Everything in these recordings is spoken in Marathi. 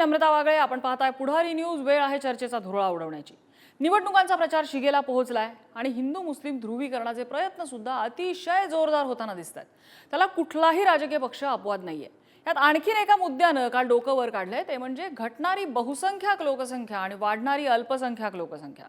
नम्रता वागळे, आपण पाहताय पुढारी न्यूज. वेळ आहे चर्चेचा धुरळा उडवण्याची. निवडणुकांचा प्रचार शिगेला पोहोचलाय आणि हिंदू मुस्लिम ध्रुवीकरणाचे प्रयत्न सुद्धा अतिशय जोरदार होताना दिसतात. त्याला कुठलाही राजकीय पक्ष अपवाद नाहीये. यात आणखीन एका मुद्द्यानं काल डोकं वर काढलंय, ते म्हणजे घटणारी बहुसंख्याक लोकसंख्या आणि वाढणारी अल्पसंख्याक लोकसंख्या.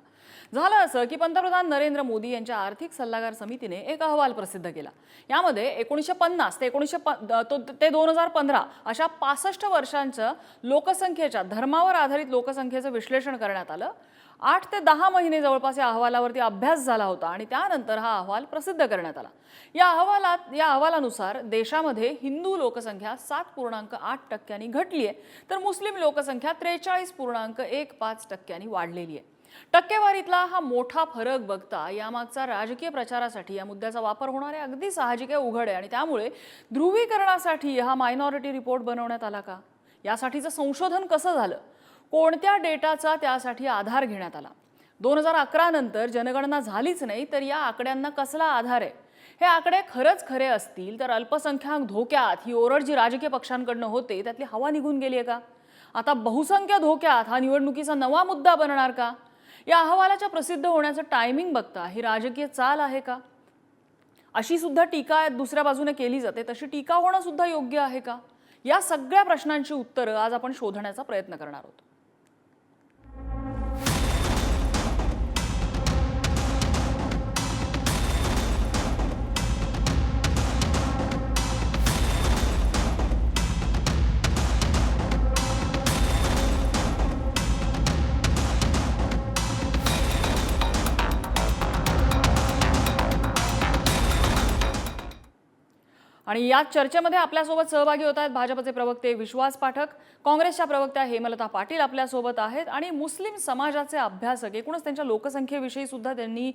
झालं असं की पंतप्रधान नरेंद्र मोदी यांच्या आर्थिक सल्लागार समितीने एक अहवाल प्रसिद्ध केला. यामध्ये 1950 ते 2015 अशा 65 वर्षांच्या लोकसंख्येच्या धर्मावर आधारित लोकसंख्येचं विश्लेषण करण्यात आलं. 8 ते 10 महिने जवळपास या अहवालावरती अभ्यास झाला होता आणि त्यानंतर हा अहवाल प्रसिद्ध करण्यात आला. या अहवालानुसार देशामध्ये हिंदू लोकसंख्या 7.8% घटली आहे, तर मुस्लिम लोकसंख्या 43.15% वाढलेली आहे. टक्केवारीतला हा मोठा फरक बघता यामागचा राजकीय प्रचारासाठी या मुद्द्याचा वापर होणार आहे अगदी साहजिक आहे, उघड आहे. आणि त्यामुळे ध्रुवीकरणासाठी हा मायनॉरिटी रिपोर्ट बनवण्यात आला का, यासाठीचं संशोधन कसं झालं, कोणत्या डेटाचा त्यासाठी आधार घेण्यात आला, 2011 नंतर जनगणना झालीच नाही तर या आकड्यांना कसला आधार आहे, हे आकडे खरंच खरे असतील तर अल्पसंख्याक धोक्यात ही ओरड जी राजकीय पक्षांकडनं होते त्यातली हवा निघून गेली आहे का, आता बहुसंख्य धोक्यात हा निवडणुकीचा नवा मुद्दा बनणार का, या अहवालाच्या प्रसिद्ध होण्याचं टायमिंग बघता ही राजकीय चाल आहे का, अशी सुद्धा टीका दुसऱ्या बाजूने केली जाते, तशी टीका होणं सुद्धा योग्य आहे का, या सगळ्या प्रश्नांची उत्तरं आज आपण शोधण्याचा प्रयत्न करणार आहोत. आणि या चर्चेमध्ये आपल्यासोबत सहभागी होत आहेत भाजपचे प्रवक्ते विश्वास पाठक, काँग्रेसच्या प्रवक्त्या हेमलता पाटील आपल्यासोबत आहेत आणि मुस्लिम समाजाचे अभ्यासक, एकूणच त्यांच्या लोकसंख्येविषयी सुद्धा त्यांनी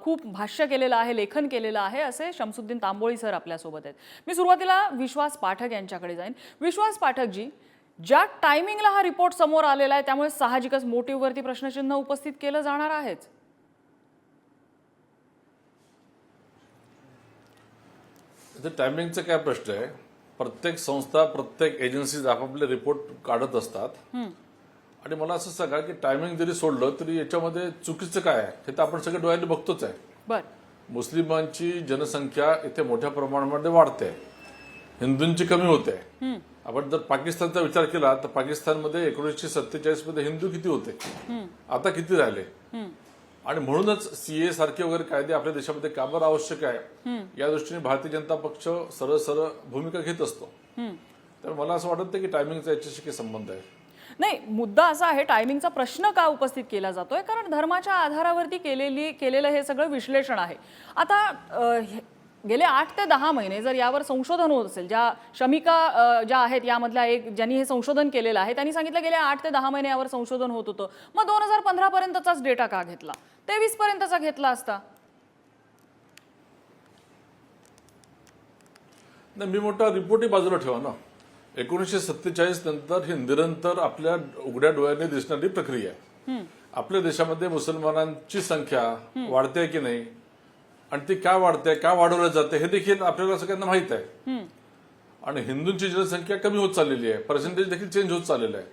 खूप भाष्य केलेलं आहे, लेखन केलेलं आहे, असे शमसुद्दीन तांबोळी सर आपल्यासोबत आहेत. मी सुरुवातीला विश्वास पाठक यांच्याकडे जाईन. विश्वास पाठकजी, ज्या टायमिंगला हा रिपोर्ट समोर आलेला आहे त्यामुळे साहजिकच मोटिव्हवरती प्रश्नचिन्ह उपस्थित केलं जाणार आहेच. टायमिंगचा काय प्रश्न आहे, प्रत्येक संस्था प्रत्येक एजन्सीज आपापले रिपोर्ट काढत असतात आणि मला असं सांगा की टायमिंग जरी सोडलं तरी याच्यामध्ये चुकीचं काय आहे हे तर आपण सगळे डोळ्यांनी बघतोच आहे. मुस्लिमांची जनसंख्या इथे मोठ्या प्रमाणामध्ये वाढते, हिंदूंची कमी होते. आपण जर पाकिस्तानचा विचार केला तर पाकिस्तानमध्ये 1947 मध्ये हिंदू किती होते, आता किती राहिले, आणि म्हणूनच सीए सारखे वगैरे कायदे आपल्या देशामध्ये का बरं आवश्यक आहे या दृष्टीने भारतीय जनता पक्ष सरळ सरळ भूमिका घेत असतो. तर मला असं वाटतं की टायमिंगचा याच्याशी काही संबंध आहे. नाही, मुद्दा असा आहे, टायमिंगचा प्रश्न का उपस्थित केला जातोय, कारण धर्माच्या आधारावरती केलेलं हे सगळं विश्लेषण आहे. आता गेले 8 ते 10 महिने जर यावर संशोधन होत असेल, ज्या शमिका ज्या आहेत यामधल्या एक ज्यांनी हे संशोधन केलेलं आहे त्यांनी सांगितलं गेल्या 8 ते 10 महिने यावर संशोधन होत होतं, मग 2015 पर्यंतचाच डेटा का घेतला, 23 पर्यंतचा घेतला असता. नाही, मी मोठा रिपोर्टही बाजूला ठेवा ना. 1947 नंतर ही निरंतर आपल्या उघड्या डोळ्याने दिसणारी प्रक्रिया आहे. आपल्या देशामध्ये मुसलमानांची संख्या वाढते की नाही आणि ती काय वाढते, काय वाढवल्या जाते हे देखील आपल्याला सगळ्यांना माहित आहे. आणि हिंदूंची जनसंख्या कमी होत चाललेली आहे, पर्सेंटेज देखील चेंज होत चाललेलं आहे.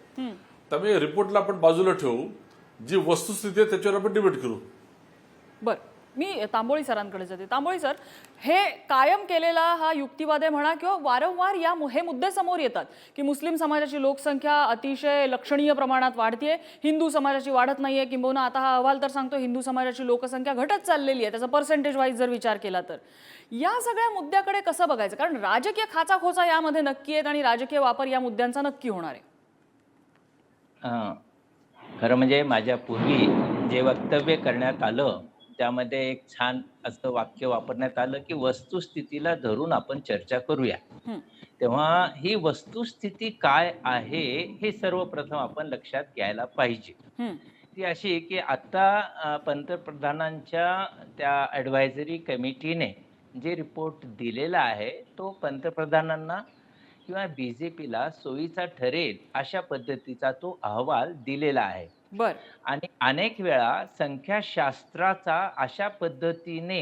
त्यामुळे रिपोर्टला आपण बाजूला ठेवू, जी वस्तुस्थिती आहे त्याच्यावर आपण डिबेट करू. बरं, मी तांबोळी सरांकडे जाते. तांबोळी सर, हे कायम केलेला हा युक्तिवाद आहे म्हणा किंवा वारंवार हे मुद्दे समोर येतात की मुस्लिम समाजाची लोकसंख्या अतिशय लक्षणीय प्रमाणात वाढतीये, हिंदू समाजाची वाढत नाहीये, किंबहुना आता हा अहवाल तर सांगतो हिंदू समाजाची लोकसंख्या घटत चाललेली आहे, त्याचा पर्सेंटेज वाईज जर विचार केला तर. या सगळ्या मुद्द्याकडे कसं बघायचं, कारण राजकीय खाचाखोचा यामध्ये नक्की आहेत आणि राजकीय वापर या मुद्द्यांचा नक्की होणार आहे. खरं म्हणजे माझ्या पूर्वी जे वक्तव्य करण्यात आलं त्यामध्ये एक छान असं वाक्य वापरण्यात आलं की वस्तुस्थितीला धरून आपण चर्चा करूया. तेव्हा ही वस्तुस्थिती काय आहे हे सर्वप्रथम आपण लक्षात घ्यायला पाहिजे. ती अशी की आता पंतप्रधानांच्या त्या ॲडवायझरी कमिटीने जे रिपोर्ट दिलेला आहे तो पंतप्रधानांना किंवा बीजेपीला सोयीचा ठरेल अशा पद्धतीचा तो अहवाल दिलेला आहे. आणि अनेक वेळा संख्याशास्त्राचा अशा पद्धतीने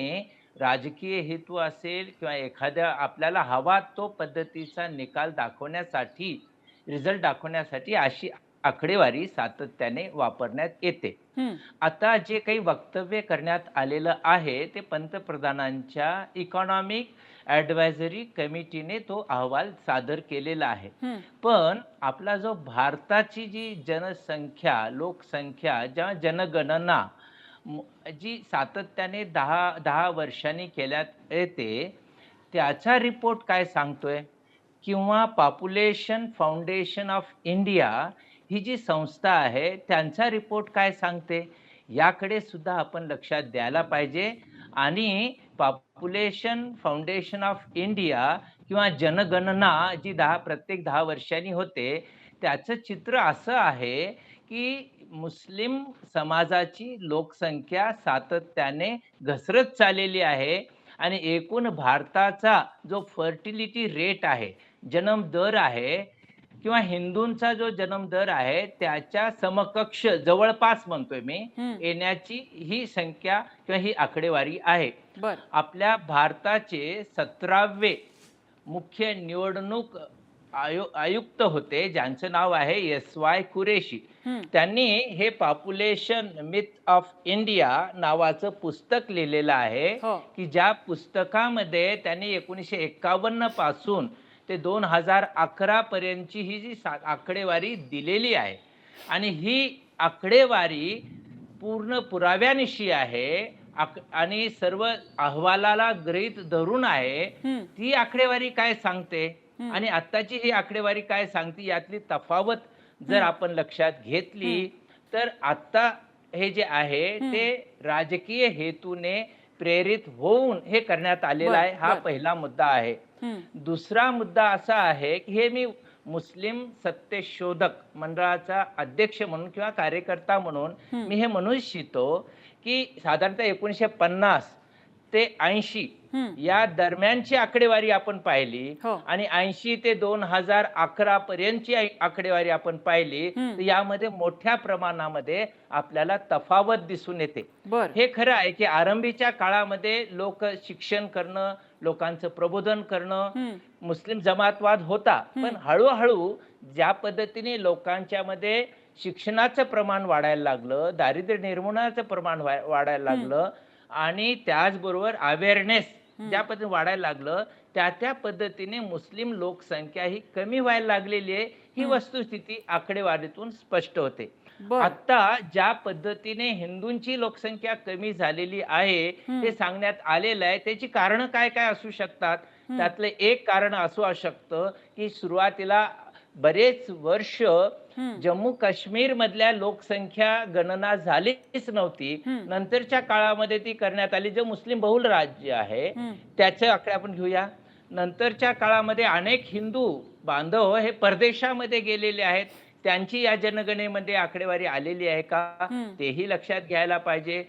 राजकीय हेतू असेल किंवा एखाद्या आपल्याला हवा तो पद्धतीचा निकाल दाखवण्यासाठी रिझल्ट दाखवण्यासाठी अशी आकडेवारी सातत्याने वापरण्यात येते. हम्म. आता जे काही वक्तव्य करण्यात आलेलं आहे ते पंतप्रधानांच्या इकॉनॉमिक ॲडवायझरी कमिटीने तो अहवाल सादर केलेला आहे. हम्म. पण आपला जो भारताची जी जनसंख्या, लोकसंख्या, ज्या जनगणना जी सातत्याने 10 वर्षांनी केल्यात येते, त्याचा रिपोर्ट काय सांगतोय? किंवा पॉप्युलेशन फाउंडेशन ऑफ इंडिया ही जी संस्था आहे त्यांचा रिपोर्ट काय सांगते, याकडे सुद्धा आपण लक्षात द्यायला पाहिजे. आणि पॉप्युलेशन फाउंडेशन ऑफ इंडिया किंवा जनगणना जी प्रत्येक 10 वर्षांनी होते, त्याचं चित्र असं आहे की मुस्लिम समाजाची लोकसंख्या सातत्याने घसरत चाललेली आहे आणि एकूण भारताचा जो फर्टिलिटी रेट आहे, जन्म दर आहे, किंवा हिंदूंचा जो जन्म दर आहे त्याच्या समकक्ष जवळपास म्हणतोय मी येण्याची ही संख्या किंवा ही आकडेवारी आहे. बर. आपल्या भारताचे 17वे मुख्य निवडणूक आयुक्त होते ज्यांचं नाव आहे SY कुरेशी. त्यांनी हे पॉप्युलेशन मिथ ऑफ इंडिया नावाचं पुस्तक लिहिलेलं आहे हो. की ज्या पुस्तकामध्ये त्यांनी 1951 पासून ते 2011 पर्यंतची ही जी आकडेवारी दिलेली आहे आणि ही आकडेवारी पूर्ण पुराव्यानिशी आहे आणि सर्व अहवालाला गृहीत धरून आहे. ती आकडेवारी काय सांगते आणि आत्ताची ही आकडेवारी काय सांगते यातली तफावत जर आपण लक्षात घेतली तर आता हे जे आहे ते राजकीय हेतूने प्रेरित होऊन हे करण्यात आलेलं आहे. हा पहिला मुद्दा आहे. दुसरा मुद्दा असा आहे की हे मी मुस्लिम सत्यशोधक मंडळाचा अध्यक्ष म्हणून किंवा कार्यकर्ता म्हणून मी हे म्हणू इच्छितो की साधारणतः 1950 ते 80 या दरम्यानची आकडेवारी आपण पाहिली आणि 80 ते 2011 पर्यंतची आकडेवारी आपण पाहिली तर यामध्ये मोठ्या प्रमाणामध्ये आपल्याला तफावत दिसून येते. हे खरं आहे की आरंभीच्या काळामध्ये लोक शिक्षण करणं, लोकांचं प्रबोधन करणं, मुस्लिम जमातवाद होता. पण हळूहळू ज्या पद्धतीने लोकांच्या मध्ये शिक्षणाचं प्रमाण वाढायला लागलं, दारिद्र्य निर्मूलनाचं प्रमाण वाढायला लागलं आणि त्याचबरोबर अवेअरनेस ज्या पद्धतीने वाढायला लागलं त्या पद्धतीने मुस्लिम लोकसंख्या ही कमी व्हायला लागलेली आहे. ही वस्तुस्थिती आकडेवारीतून स्पष्ट होते. आता ज्या पद्धतीने हिंदूंची लोकसंख्या कमी झालेली आहे ते सांगण्यात आलेलं आहे. त्याची कारण काय काय असू शकतात? त्यातलं एक कारण असू शकतं की सुरुवातीला बरेच वर्ष जम्मू काश्मीर मधल्या लोकसंख्या गणना झालीच नव्हती. नंतरच्या काळामध्ये ती करण्यात आली. जे मुस्लिम बहुल राज्य आहे त्याचे आकडे आपण घेऊया. नंतरच्या काळामध्ये अनेक हिंदू बांधव हे परदेशामध्ये गेलेले आहेत. त्यांची या जनगणनेमध्ये आकडेवारी आलेली आहे का तेही लक्षात घ्यायला पाहिजे.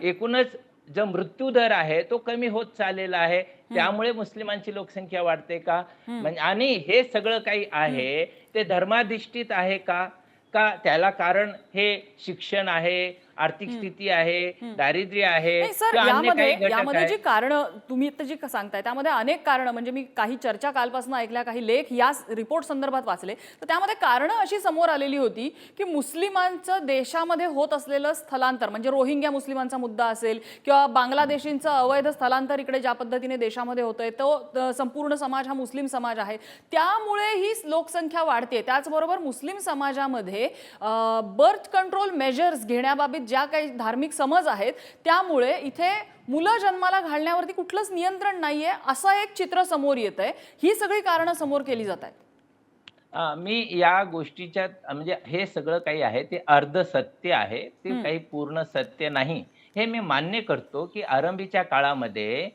एकूणच जो मृत्यू दर आहे तो कमी होत चाललेला आहे. त्यामुळे मुस्लिमांची लोकसंख्या वाढते का? म्हणजे आणि हे सगळं काही आहे ते धर्माधिष्ठित आहे का? त्याला कारण हे शिक्षण आहे, आर्थिक स्थिती आहे, दारिद्र्य आहे. सर, यामध्ये जी कारण तुम्ही जी सांगताय त्यामध्ये अनेक कारण, म्हणजे मी काही चर्चा कालपासून ऐकल्या, काही लेख या रिपोर्ट संदर्भात वाचले, तर त्यामध्ये कारण अशी समोर आलेली होती की मुस्लिमांचं देशामध्ये होत असलेलं स्थलांतर, म्हणजे रोहिंग्या मुस्लिमांचा मुद्दा असेल किंवा बांगलादेशींचं अवैध स्थलांतर इकडे ज्या पद्धतीने देशामध्ये होतंय तो संपूर्ण समाज हा मुस्लिम समाज आहे, त्यामुळे ही लोकसंख्या वाढते. त्याचबरोबर मुस्लिम समाजामध्ये बर्थ कंट्रोल मेजर्स घेण्याबाबत ज्या काही धार्मिक समज आहेत त्यामुळे इथे मुलं जन्माला घालण्यावरती कुठलंच नियंत्रण नाहीये असं एक चित्र समोर येतंय. ही सगळी कारणं समोर केली जात आहेत. मी या गोष्टीच्या म्हणजे हे सगळं काही आहे ते अर्ध सत्य आहे, ते काही पूर्ण सत्य नाही हे मी मान्य करतो की आरंभीच्या काळामध्ये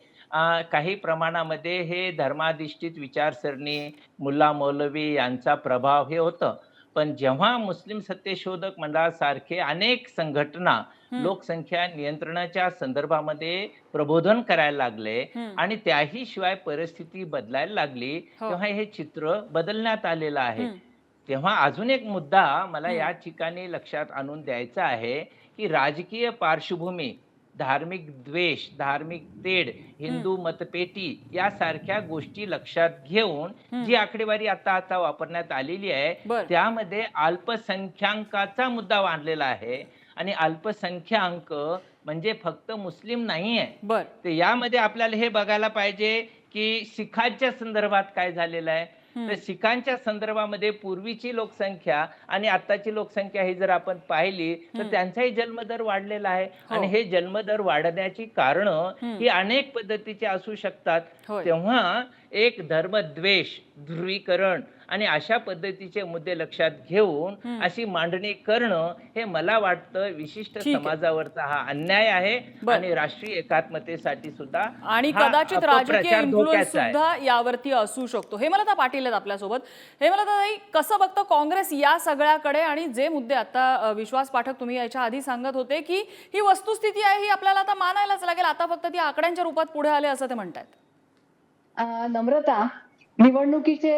काही प्रमाणामध्ये हे धर्माधिष्ठित विचारसरणी, मुल्ला मौलवी यांचा प्रभाव हे होतं. पण जेव्हा मुस्लिम सत्यशोधक मंडळासारखे अनेक संघटना लोकसंख्या नियंत्रणाच्या संदर्भामध्ये प्रबोधन करायला लागले आणि त्याही शिवाय परिस्थिती बदलायला लागली तेव्हा हे चित्र बदलण्यात आलेलं आहे. तेव्हा अजून एक मुद्दा मला या ठिकाणी लक्षात आणून द्यायचा आहे की राजकीय पार्श्वभूमी धार्मिक द्वेष, धार्मिक तेढ, हिंदू मतपेटी यासारख्या गोष्टी लक्षात घेऊन जी आकडेवारी आता वापरण्यात आलेली आहे बर. त्यामध्ये अल्पसंख्याकाचा मुद्दा मांडलेला आहे. आणि अल्पसंख्याक म्हणजे फक्त मुस्लिम नाहीये. बर. तर यामध्ये आपल्याला हे बघायला पाहिजे की शिखांच्या संदर्भात काय झालेलं आहे. तर शिखांच्या संदर्भामध्ये पूर्वीची लोकसंख्या आणि आताची लोकसंख्या ही जर आपण पाहिली तर त्यांचाही जन्मदर वाढलेला आहे. आणि हे जन्मदर वाढण्याची कारण ही अनेक पद्धतीची असू शकतात. होय. तेव्हा एक धर्मद्वेष, ध्रुवीकरण आणि अशा पद्धतीचे मुद्दे लक्षात घेऊन अशी मांडणी करणं हे मला वाटतं विशिष्ट ठीक आहे. समाजावरचा हा अन्याय आहे बरं. आणि राष्ट्रीय एकात्मतेसाठी सुद्धा आणि हा कदाचित राजकीय अपप्रचार इन्फ्लुएन्स धोक्याचा आहे. सुद्धा यावरती असू शकतो. हेमलता पाटील आहेत आपल्यासोबत. हेमलता ताई, कसं बघतं काँग्रेस या सगळ्याकडे, आणि जे मुद्दे आता विश्वास पाठक तुम्ही याच्या आधी सांगत होते की ही वस्तुस्थिती आहे, ही आपल्याला आता मानायलाच लागेल, आता फक्त ती आकड्यांच्या रूपात पुढे आले असं ते म्हणतात. नम्रता, निवडणुकीचे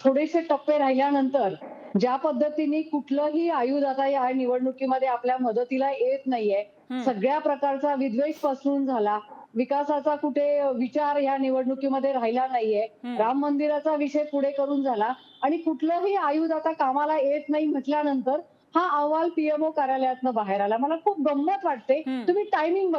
थोडेसे टप्पे राहिल्यानंतर ज्या पद्धतीने कुठलंही आयुध आता या निवडणुकीमध्ये आपल्या मदतीला येत नाहीये, सगळ्या प्रकारचा विद्वेष पसरून झाला, विकासाचा कुठे विचार या निवडणुकीमध्ये राहिला नाहीये, राम मंदिराचा विषय पुढे करून झाला आणि कुठलंही आयुध आता कामाला येत नाही म्हटल्यानंतर हा अहवाल पीएमओ कार्यालयातनं बाहेर आला. मला खूप गंमत वाटते. तुम्ही टायमिंग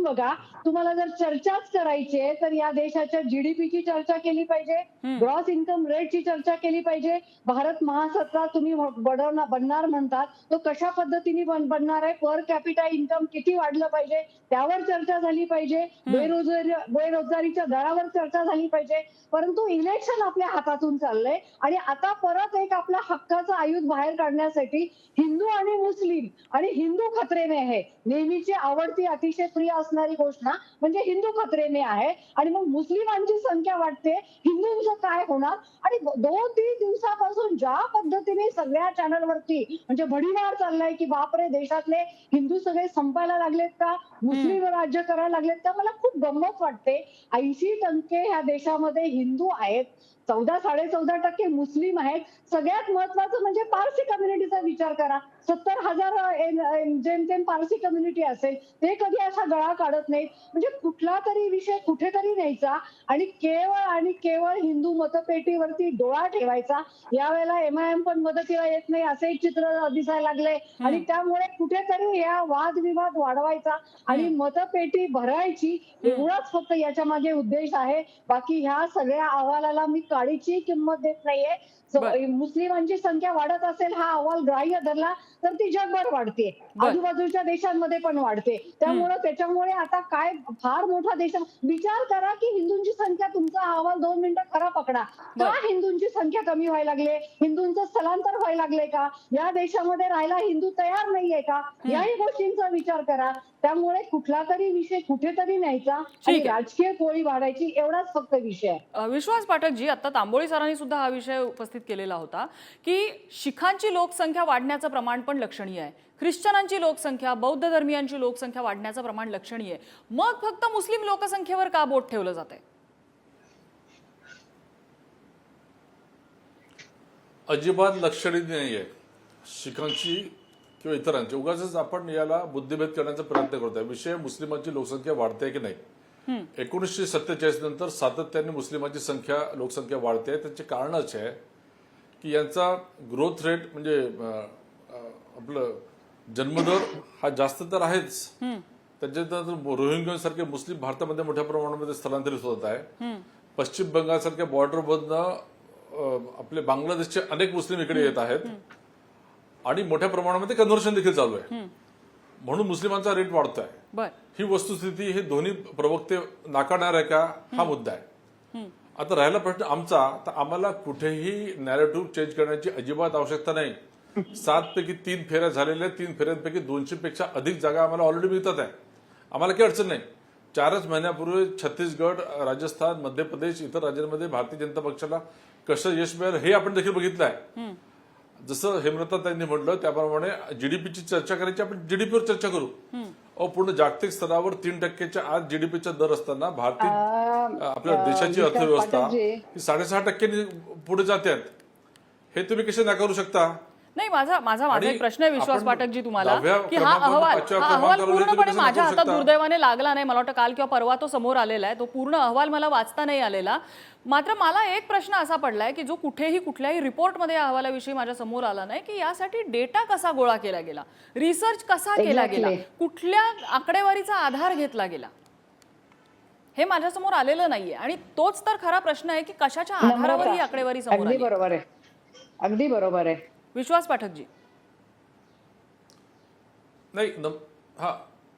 बघा. तुम्हाला जर चर्चाच करायची आहे तर या देशाच्या जीडीपीची चर्चा केली पाहिजे, ग्रॉस इन्कम रेटची चर्चा केली पाहिजे. भारत महासत्ता तुम्ही बनणार म्हणतात, तो कशा पद्धतीने बनणार आहे, पर कॅपिटा इन्कम किती वाढलं पाहिजे त्यावर चर्चा झाली पाहिजे, बेरोजगारीच्या दरावर चर्चा झाली पाहिजे. परंतु इलेक्शन आपल्या हातातून चाललंय आणि आता परत एक आपल्या हक्काचं आयुध बाहेर काढण्यासाठी हिंदू आणि मुस्लिम आणि हिंदू खतरेने आहे. नेहमीची आवडती अतिशय प्रिय असणारी गोष्ट म्हणजे हिंदू खतरेने आहे. आणि मग मुस्लिमांची संख्या वाढते, हिंदूंचं काय होणार. आणि 2-3 दिवसापासून ज्या पद्धतीने सगळ्या चॅनलवरती म्हणजे भडीमार चाललाय की बापरे देशातले हिंदू सगळे संपायला लागलेत का, मुस्लिम राज्य करायला लागलेत का, मला खूप गंमत वाटते. 80% ह्या देशामध्ये हिंदू आहेत, 14-14.5% मुस्लिम आहेत. सगळ्यात महत्वाचं म्हणजे पारसी कम्युनिटीचा विचार करा. 70,000 जेमतेम पारसी कम्युनिटी असेल, ते कधी असा गळा काढत नाहीत. म्हणजे कुठला तरी विषय कुठेतरी न्यायचा आणि केवळ हिंदू मतपेटीवरती डोळा ठेवायचा. यावेळेला एमआयएम पण मदतीला येत नाही असे चित्र दिसायला लागले आणि त्यामुळे कुठेतरी या वादविवाद वाढवायचा आणि मतपेटी भरायची, एवढाच फक्त याच्या मागे उद्देश आहे. बाकी ह्या सगळ्या अहवालाला मी काडीची किंमत देत नाहीये. मुस्लिमांची संख्या वाढत असेल हा अहवाल ग्राह्य धरला तर ती जगभर वाढते, आजूबाजूच्या देशांमध्ये पण वाढते. त्याच्यामुळे आता काय फार मोठा देश, विचार करा की हिंदूंची संख्या, तुमचा अहवाल 2 मिनिटं खरा पकडा, का हिंदूंची संख्या कमी व्हायला लागले, हिंदूंचं स्थलांतर व्हायला लागले का, या देशामध्ये राहायला हिंदू तयार नाहीये का, याही गोष्टींचा विचार करा. त्यामुळे कुठला तरी विषय कुठेतरी न्यायचा आणि राजकीय पोळी वाढायची, एवढाच फक्त विषय आहे. विश्वास पाठक जी, आता तांबोळी सरांनी सुद्धा हा विषय उपस्थित केलेला होता की शिखांची लोकसंख्या वाढण्याचं प्रमाण पण लक्षणीय आहे, ख्रिश्चनांची लोकसंख्या, बौद्ध धर्मियांची लोकसंख्या वाढण्याचं प्रमाण लक्षणीय आहे, मग फक्त मुस्लिम लोकसंख्येवर का बोट ठेवलं जातंय? अजिबात लक्षणीय नाहीये शिखांची किंवा इतरांची. उगाच आपण याला बुद्धिभेद करण्याचा प्रयत्न करतोय. विषय मुस्लिमांची लोकसंख्या वाढते की नाही. 1947 नंतर सातत्याने मुस्लिमांची लोकसंख्या वाढते. त्याचे कारणच आहे की यांचा ग्रोथ रेट म्हणजे आपलं जन्मदर हा जास्त तर आहेच, त्याच्यानंतर रोहिंग्यांसारखे मुस्लिम भारतामध्ये मोठ्या प्रमाणामध्ये स्थलांतरित होत आहे. पश्चिम बंगालसारख्या बॉर्डरमधनं आपले बांगलादेशचे अनेक मुस्लिम इकडे येत आहेत आणि मोठ्या प्रमाणामध्ये कन्व्हर्शन देखील चालू आहे, म्हणून मुस्लिमांचा रेट वाढतोय. ही वस्तुस्थिती हे दोन्ही प्रवक्ते नाकारणार आहे का, हा मुद्दा आहे. आता राहिला प्रश्न आमचा, तर आम्हाला कुठेही नॅरेटिव्ह चेंज करण्याची अजिबात आवश्यकता नाही. 7 पैकी 3 फेऱ्या झालेल्या, 3 फेऱ्यांपैकी 200 पेक्षा अधिक जागा आम्हाला ऑलरेडी मिळतात आहे. आम्हाला काही अडचण नाही. 4च महिन्यापूर्वी छत्तीसगड, राजस्थान, मध्य प्रदेश, इतर राज्यांमध्ये भारतीय जनता पक्षाला कसं यश मिळेल हे आपण देखील बघितलं आहे. जसं हेमलता त्यांनी म्हटलं त्याप्रमाणे जीडीपीची चर्चा करायची, आपण जीडीपीवर चर्चा करू. पूर्ण जागतिक स्तरावर 3% आज जीडीपीचा दर असताना भारतीय आपल्या देशाची अर्थव्यवस्था ही 6.5% पुढे जाते. हे तुम्ही कसे नाकारू शकता? नाही, माझा आणि एक प्रश्न आहे विश्वास आपण पाठकजी तुम्हाला, 10व्या की हा क्रमांकावर अहवाल 5व्या हा अहवाल क्रमांकावर तुम्ही पूर्णपणे कसं माझ्या दाखवू हातात शकता? दुर्दैवाने लागला नाही. मला वाटतं काल किंवा परवा तो समोर आलेला आहे. तो पूर्ण अहवाल मला वाचता नाही आलेला. मात्र मला एक प्रश्न असा पडलाय की जो कुठेही कुठल्याही रिपोर्टमध्ये या अहवालाविषयी माझ्या समोर आला नाही, की यासाठी डेटा कसा गोळा केला गेला, रिसर्च कसा केला गेला, Exactly. कुठल्या आकडेवारीचा आधार घेतला गेला, हे माझ्यासमोर आलेलं नाहीये. आणि तोच तर खरा प्रश्न आहे की कशाच्या आधारावर ही आकडेवारी समोर अगदी आली. बरोबर आहे, अगदी बरोबर आहे. विश्वास पाठकजी. नाही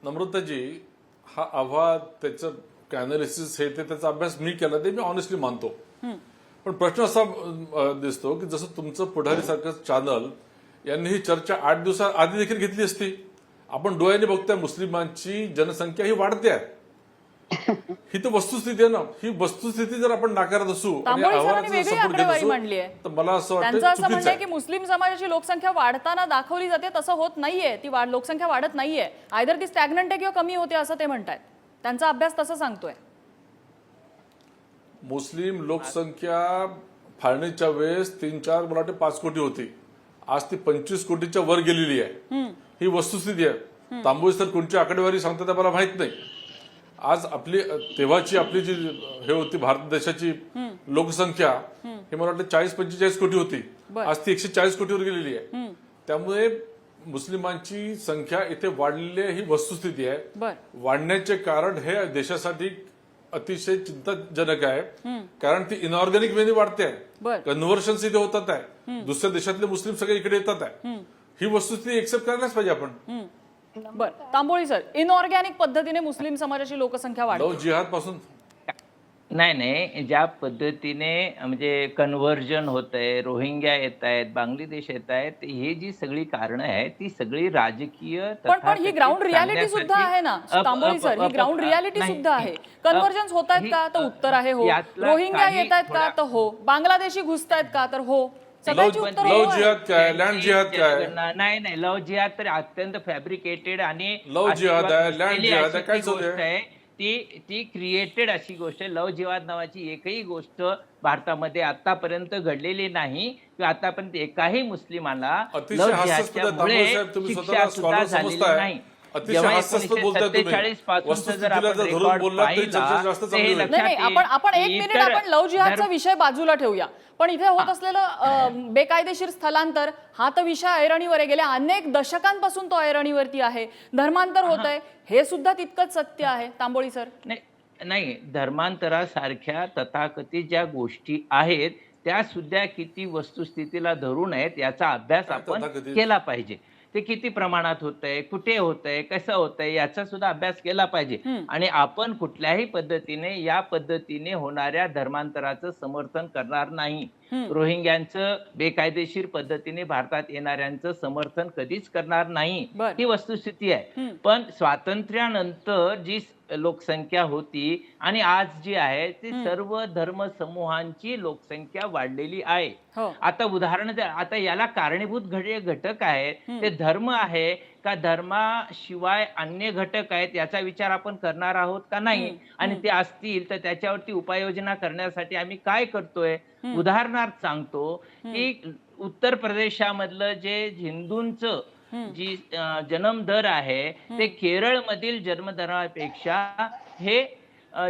नम्रताजी, हा अहवाल त्याचं अनालिसिस हे त्याचा अभ्यास मी केला, ते मी ऑनेस्टली मानतो. पण प्रश्न असा दिसतो की जसं तुमचं पुढारी सारखं चॅनल यांनी ही चर्चा 8 दिवसाआधी देखील घेतली असती. आपण डोळ्याने बघतोय मुस्लिमांची जनसंख्या ही वाढते आहे. ही तर वस्तुस्थिती आहे ना. ही वस्तुस्थिती जर आपण नाकारत असू आणि तांबोळी सरांनी अहवालाचा वेगळी सपोर्ट घेत आकडेवारी असू मांडली आहे. तर मला असं त्यांचं वाटतं असं चुकीचं म्हणणं आहे की आहे. मुस्लिम समाजाची लोकसंख्या वाढताना दाखवली जाते, तसं होत नाहीये. ती लोकसंख्या वाढत नाहीये. आयदर ती स्टॅग्नंट आहे किंवा कमी होते असं ते म्हणतात. त्यांचा अभ्यास तसं सांगतोय. मुस्लिम लोकसंख्या फाळणीच्या वेळेस 3-4 मला वाटते 5 कोटी होती. आज ती 25 कोटीच्या वर गेलेली आहे. ही वस्तुस्थिती आहे. तांबोळी सर कोणची आकडेवारी सांगतात मला माहित नाही. आज तेव्हाची आपली जी हे होती भारत देशाची लोकसंख्या ही मला वाटतं 40-45 कोटी होती. बरं. आज ती 140 कोटीवर गेलेली आहे. त्यामुळे मुस्लिमांची संख्या इथे वाढलेली आहे, ही वस्तुस्थिती आहे. बर वाढण्याचे कारण हे देशासाठी अतिशय चिंताजनक आहे. कारण ती इनऑर्गॅनिक वेने वाढते आहे. बर कन्व्हर्शन इथे होतात आहे. दुसऱ्या देशातले मुस्लिम सगळे इकडे येतात आहे. ही वस्तुस्थिती एक्सेप्ट करायलाच पाहिजे आपण. बर तांबोळी सर, इनऑर्गॅनिक पद्धतीने मुस्लिम समाजाची लोकसंख्या वाढते. लव जिहाद पासून नाही, ज्या पद्धतीने म्हणजे कन्व्हर्जन होत आहे, रोहिंग्या येत आहेत, बांगलादेश येत आहेत, ही जी सगळी कारणं आहेत ती सगळी राजकीय पण ही ग्राउंड रियालिटी सुद्धा आहे ना तांबोळी सर. ही ग्राउंड रियालिटी सुद्धा आहे. कन्व्हर्जन्स होत आहेत का, तर उत्तर आहे हो. रोहिंग्या येत आहेत का, तर हो. बांगलादेशी घुसतायत का, तर हो. सगळ्याची उत्तर हो लव आहे. जिहाद काय, लँड जिहाद काय? नाही, लव जिहाद तर अत्यंत फॅब्रिकेटेड आणि लव जिहाद आहे, लँड असलेली जिहाद अशी आहे, काय ती गोष्ट चालू आहे? आहे. ती क्रिएटेड अशी गोष्ट आहे. लव जिहाद नावाची एकही गोष्ट भारतामध्ये आतापर्यंत घडलेली नाही किंवा आतापर्यंत एकाही मुस्लिमाला अतिशय लव हास्यास्पद आहे. जिहादच्यामुळे तांबोळी साहेब, तुम्ही शिक्षा स्वतःला सुद्धा स्कॉलर झालेली समजताय. नाही. अतिशय जेव्हा हास्यास्पद बोलताय तुम्ही. 1947 पासून जर वस्तुस्थितीला आपण जर धरून रेकॉर्ड बोललात तरी पाहिला चर्चा जास्त तर चांगली हे होईल. नाही नाही, लक्षात आपण एक येईल. मिनिट इतर आपण लव जिहादचा धर्म- विषय बाजूला ठेवूया. पण इथे होत असलेलं बेकायदेशीर स्थलांतर हा तर विषय ऐरणीवर आहे. गेल्या अनेक दशकांपासून तो ऐरणीवरती आहे. धर्मांतर होत आहे, हे सुद्धा तितकंच सत्य आहे. तांबोळी सर, नाही, धर्मांतरासारख्या तथाकथित ज्या गोष्टी आहेत त्या सुद्धा किती वस्तुस्थितीला धरून आहेत याचा अभ्यास काय आपण तथाकथित? केला पाहिजे. ते किती प्रमाणात होतंय, कुठे होतंय, कसं होतंय याचा सुद्धा अभ्यास केला पाहिजे. आणि आपण कुठल्याही पद्धतीने या पद्धतीने होणाऱ्या धर्मांतराचं समर्थन करणार नाही. रोहिंग्यांचं बेकायदेशीर पद्धतीने भारतात येणाऱ्यांचं समर्थन कधीच करणार नाही. बर. ही वस्तुस्थिती आहे. पण स्वातंत्र्यानंतर जी लोकसंख्या होती आणि आज जी आहे ती सर्व धर्म समूहांची लोकसंख्या वाढलेली आहे. हो. आता उदाहरण आता याला कारणीभूत घटक आहेत ते धर्म आहे का, धर्माशिवाय अन्य घटक आहेत याचा विचार आपण करणार आहोत का नाही. आणि ते असतील तर त्याच्यावरती उपाययोजना करण्यासाठी आम्ही काय करतोय. उदाहरणार्थ सांगतो की उत्तर प्रदेशामधलं जे हिंदूंचं जी जन्मदर आहे ते केरळमधील जन्मदरापेक्षा हे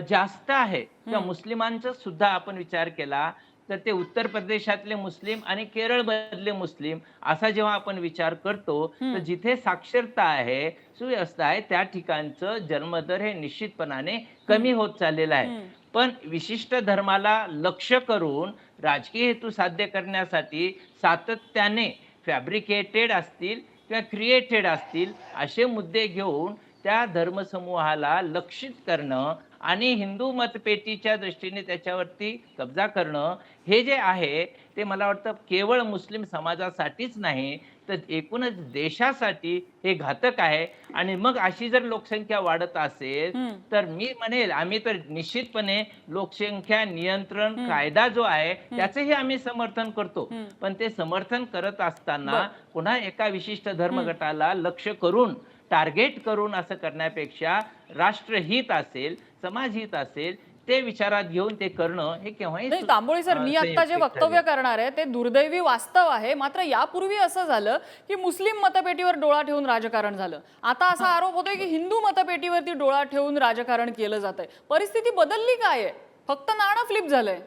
जास्त आहे. किंवा मुस्लिमांचा सुद्धा आपण विचार केला तर ते उत्तर प्रदेशातले मुस्लिम आणि केरळमधले मुस्लिम असा जेव्हा आपण विचार करतो तर जिथे साक्षरता आहे, सुव्यवस्था आहे, त्या ठिकाणचं जन्मदर हे निश्चितपणाने कमी होत चाललेलं आहे. पण विशिष्ट धर्माला लक्ष्य करून राजकीय हेतू साध्य करण्यासाठी सातत्याने फॅब्रिकेटेड असतील किंवा क्रिएटेड असतील असे मुद्दे घेऊन त्या धर्मसमूहाला लक्षित करणं आणि हिंदू मतपेटीच्या दृष्टीने त्याच्यावरती कब्जा करणं हे जे आहे ते मला वाटतं केवळ मुस्लिम समाजासाठीच नाही तर एकूणच देशासाठी हे घातक आहे. आणि मग अशी जर लोकसंख्या वाढत असेल तर मी म्हणेल आम्ही तर निश्चितपणे लोकसंख्या नियंत्रण कायदा जो आहे त्याचंही आम्ही समर्थन करतो. पण ते समर्थन करत असताना पुन्हा एका विशिष्ट धर्मगटाला लक्ष्य करून टार्गेट करून असं करण्यापेक्षा राष्ट्रहित असेल, समाजहित असेल ते विचारात घेऊन ते करणं हे केव्हाही नाही तांबोळी सर, मी आता जे संयुक्त वक्तव्य करणार आहे ते दुर्दैवी वास्तव आहे. मात्र यापूर्वी असं झालं की मुस्लिम मतपेटीवर डोळा ठेवून राजकारण झालं. आता असा आरोप होतोय की हिंदू मतपेटीवरती डोळा ठेवून राजकारण केलं जातंय. परिस्थिती बदलली काय आहे? फक्त नाणं फ्लिप झालंय.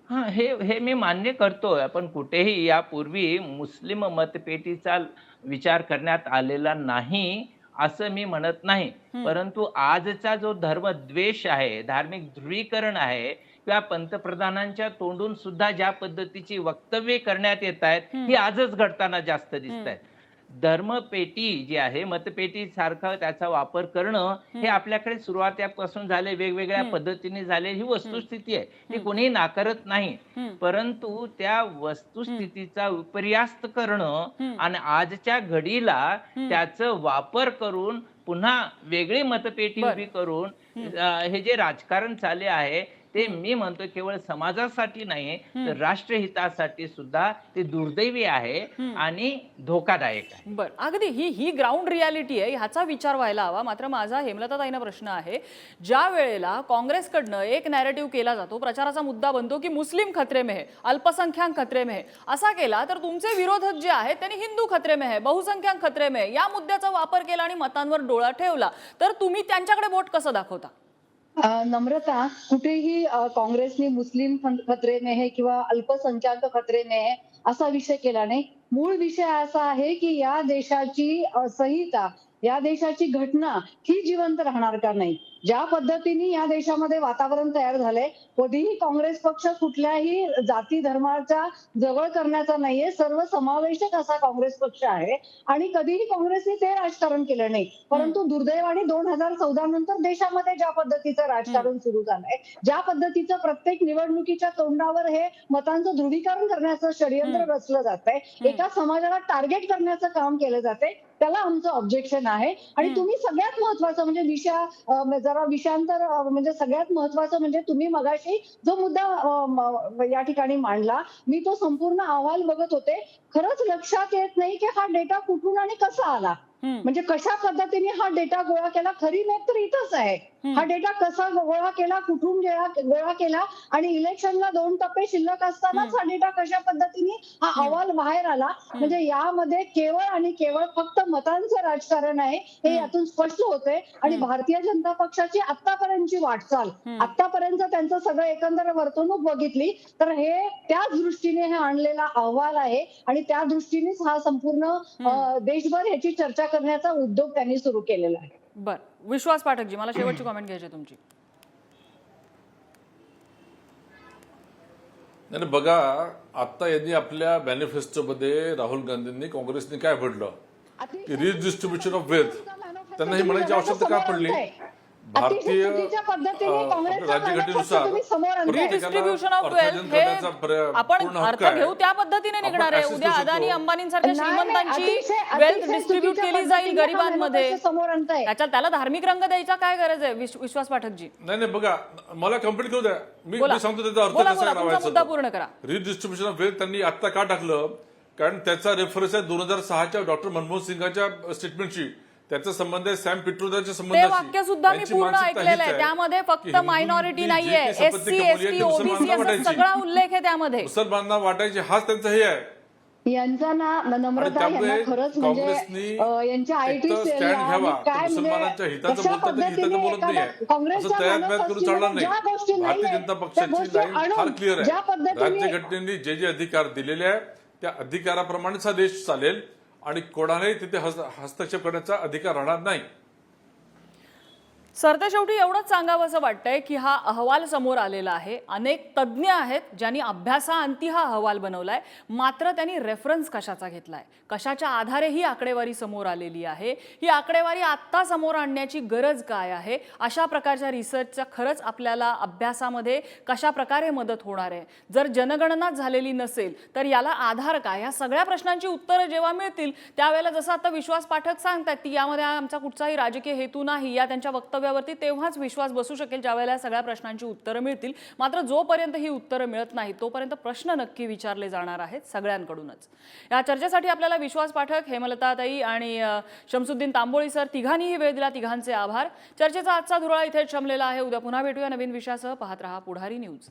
हा, हे हे मी मान्य करतोय. आपण कुठेही यापूर्वी मुस्लिम मतपेटीचा विचार करण्यात आलेला नाही असं मी म्हणत नाही. परंतु आजचा जो धर्मद्वेष आहे, धार्मिक ध्रुवीकरण आहे किंवा पंतप्रधानांच्या तोंडून सुद्धा ज्या पद्धतीची वक्तव्ये करण्यात येत आहेत ही आजच घडताना जास्त दिसत आहेत. धर्मपेटी जी आहे, मतपेटी सारखं त्याचा वापर करणं हे आपल्याकडे सुरुवातीपासून झाले, वेगवेगळ्या पद्धतीने झाले, ही वस्तुस्थिती आहे. ती कोणीही नाकारत नाही. परंतु त्या वस्तुस्थितीचा विपर्यास्त करणं आणि आजच्या घडीला त्याचा वापर करून पुन्हा वेगळी मतपेटी उभी करून हे जे राजकारण चालले आहे ते मी म्हणतो केवळ समाजासाठी नाही तर राष्ट्रहितासाठी सुद्धा ते दुर्दैवी आहे आणि धोकादायक आहे. बर, अगदी ही ग्राउंड रियालिटी आहे, ह्याचा विचार व्हायला हवा. मात्र माझा हेमलताताईंना प्रश्न आहे, ज्या वेळेला काँग्रेसकडनं एक नॅरेटिव्ह केला जातो, प्रचाराचा मुद्दा बनतो की मुस्लिम खतरे में है, अल्पसंख्याक खतरे में है, असा केला तर तुमचे विरोधक जे आहेत त्यांनी हिंदू खतरे में है, बहुसंख्याक खतरे में है या मुद्द्याचा वापर केला आणि मतांवर डोळा ठेवला, तर तुम्ही त्यांच्याकडे बोट कसं दाखवता? नम्रता, कुठेही काँग्रेसने मुस्लिम खतरे में है किंवा अल्पसंख्याक खतरे में है असा विषय केला नाही. मूळ विषय असा आहे की या देशाची संहिता, या देशाची घटना ही जिवंत राहणार का नाही. ज्या पद्धतीने या देशामध्ये वातावरण तयार झालंय, कधीही काँग्रेस पक्ष कुठल्याही जाती धर्माच्या जवळ करण्याचा नाहीये, सर्वसमावेशक असा काँग्रेस पक्ष आहे आणि कधीही काँग्रेसने ते राजकारण केलं नाही. परंतु दुर्दैवाने 2014 नंतर देशामध्ये ज्या पद्धतीचं राजकारण सुरू झालंय, ज्या पद्धतीचं प्रत्येक निवडणुकीच्या तोंडावर हे मतांचं ध्रुवीकरण करण्याचं षडयंत्र रचलं जातंय, एका समाजाला टार्गेट करण्याचं काम केलं जातंय, त्याला आमचं ऑब्जेक्शन आहे. आणि तुम्ही सगळ्यात महत्वाचं म्हणजे जरा विषयांतर म्हणजे सगळ्यात महत्वाचं म्हणजे तुम्ही मगाशी जो मुद्दा या ठिकाणी मांडला, मी तो संपूर्ण अहवाल बघत होते. खरंच लक्षात येत नाही की हा डेटा कुठून आणि कसा आला, म्हणजे कशा पद्धतीने हा डेटा गोळा केला. खरी मेप तर इथंच आहे. हा डेटा कसा गोळा केला, कुठून गोळा केला आणि इलेक्शनला 2 टप्पे शिल्लक असतानाच हा डेटा कशा पद्धतीने हा अहवाल बाहेर आला. म्हणजे यामध्ये केवळ आणि केवळ फक्त मतांचं राजकारण आहे हे यातून स्पष्ट होतंय. आणि भारतीय जनता पक्षाची आतापर्यंतची वाटचाल, आतापर्यंत त्यांचं सगळं एकंदर वर्तणूक बघितली तर हे त्याच दृष्टीने हे आणलेला अहवाल आहे आणि त्या दृष्टीनेच हा संपूर्ण देशभर ह्याची चर्चा करण्याचा उद्योग त्यांनी सुरू केलेला आहे. बर, विश्वास पाठकजी, मला शेवटची कॉमेंट घ्यायची तुमची. नाही बघा, आता यांनी आपल्या मॅनिफेस्टोमध्ये राहुल गांधींनी काँग्रेसने काय म्हटलं की रिडिस्ट्रीब्युशन ऑफ वेल्थ, त्यांना ही म्हणायची आवश्यकता का पडली? भारतीय राज्यघटनेनुसार रिडिस्ट्रीब्युशन ऑफ वेल्थ हे आपण अर्थ घेऊ त्या पद्धतीने निघणार आहे. उद्या अदानी अंबानींसारख्या श्रीमंतांची वेल्थ डिस्ट्रीब्यूट केली जाईल गरिबांमध्ये, त्याला धार्मिक रंग द्यायचा काय गरज आहे? विश्वास पाठकजी, नाही बघा, मला कंप्लीट करू द्या, मी सांगतो त्याचा अर्थ कसा मुद्दा पूर्ण करा. रिडिस्ट्रीब्युशन ऑफ वेल्थ त्यांनी आता का टाकलं? कारण त्याचा रेफरन्स आहे 2006च्या डॉक्टर मनमोहन सिंगाच्या स्टेटमेंटशी, त्याचा संबंध आहे सॅम पिट्रोदाच्या ते वाक्य सुद्धा मी पूर्ण ऐकलेलं आहे. त्यामध्ये फक्त मायनॉरिटी नाहीये, एससी एसटी ओबीसी असा सगळा उल्लेख आहे त्यामध्ये. मुसलमानांना वाटायचे हाच त्यांचा हे आहे. यांचा ना नम्रता यांना खरंच म्हणजे यांच्या आयटी स्टँड घ्यावा, मुसलमानांच्या हिताचं बोलतात, हिताचं बोलत नाहीये असं तयार करून चालणार नाही. भारतीय जनता पक्षाची लाईन फार क्लिअर आहे. राज्यघटनेने जे जे अधिकार दिलेले आहे त्या अधिकाराप्रमाणेच हा देश चालेल आणि कोणालाही तिथे हस्तक्षेप करण्याचा अधिकार राहणार नाही. सरतेशेवटी एवढंच सांगावं असं वाटतंय की हा अहवाल समोर आलेला आहे. अनेक तज्ज्ञ आहेत ज्यांनी अभ्यासाअंती हा अहवाल बनवलाय, मात्र त्यांनी रेफरन्स कशाचा घेतलाय, कशाच्या आधारे ही आकडेवारी समोर आलेली आहे, ही आकडेवारी आत्ता समोर आणण्याची गरज काय आहे, अशा प्रकारच्या रिसर्चचा खरंच आपल्याला अभ्यासामध्ये कशा प्रकारे मदत होणार आहे. जर जनगणना झालेली नसेल तर याला आधार काय, या सगळ्या प्रश्नांची उत्तरं जेव्हा मिळतील त्यावेळेला जसं आता विश्वास पाठक सांगतात की यामध्ये आमचा कुठचाही राजकीय हेतू नाही, या त्यांच्या वक्तव्यात वक्तव्यावरती तेव्हाच विश्वास बसू शकेल ज्यावेळेला या सगळ्या प्रश्नांची उत्तरं मिळतील. मात्र जोपर्यंत ही उत्तरं मिळत नाही तोपर्यंत प्रश्न नक्की विचारले जाणार आहेत सगळ्यांकडूनच. या चर्चेसाठी आपल्याला विश्वास पाठक, हेमलताताई आणि शमसुद्दीन तांबोळी सर तिघांनीही वेळ दिला. तिघांचे आभार. चर्चेचा आजचा धुरळा इथेच शमलेला आहे. उद्या पुन्हा भेटूया नवीन विषयासह. पाहत रहा पुढारी न्यूज.